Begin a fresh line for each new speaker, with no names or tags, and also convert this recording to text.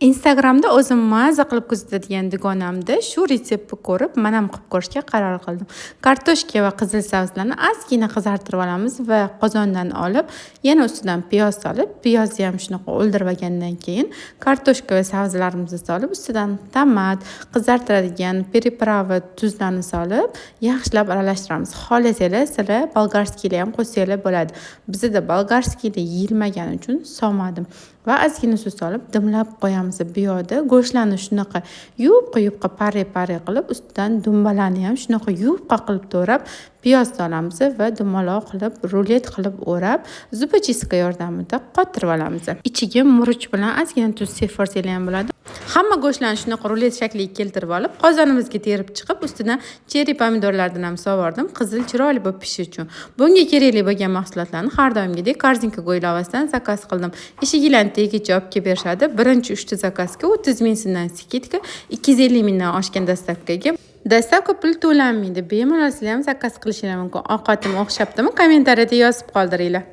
Instagramda o'zim maza qilib kuzatadigan dugonamda shu retseptni ko'rib, men ham qilib ko'rishga qaror qildim. Kartoshka va qizil sabzlarni ozgina qizartirib olamiz va qozondan olib, yana ustidan piyoz solib, piyozni ham shunaqa o'ldirib olgandan keyin kartoshka va sabzlarimizni solib, ustidan tomat, qizartiradigan priprava, tuzlarni solib, yaxshilab aralashtiramiz. Xohlasanglar, sizlar bolgarskiylar ham qo'shsanglar bo'ladi. Bizda bolgarskiylar yeyilmagani uchun solmadim. Va ozgina suv solib dimlab qo'yamiz. Bu yerda go'shtlarni shunaqa yupqa pare qilib, ustidan dumbalarni ham shunaqa yupqa qilib to'rab, piyoz solamiz va dumaloq qilib, rulet qilib o'rab, zupachiska yordamida qotirib olamiz. Ichiga murch bilan ozgina tuz sepib ham bo'ladi. Hamma go'shtlarni shunaqa rulet shakliga keltirib olib, qozonimizga terib chiqib, ustidan cheri pomidorlardan ham sovordim, qizil chiroyli bo'lib pishish uchun. Bunga kerakli bo'lgan mahsulotlarni har doimgidek korzinkaga ilovasidan zakaz qildim. Eshiginglarni tegicha olib kelib berishadi. Birinchi 3 ta zakazga 30 ming so'mdan skitka, 250 mingdan oshgan dastavkaga. Dastavka pul to'lanmaydi. Bemalol sizlar ham zakaz qilishingiz mumkin. Ovqatim o'xshabdimi? Kommentariyada yozib qoldiringlar.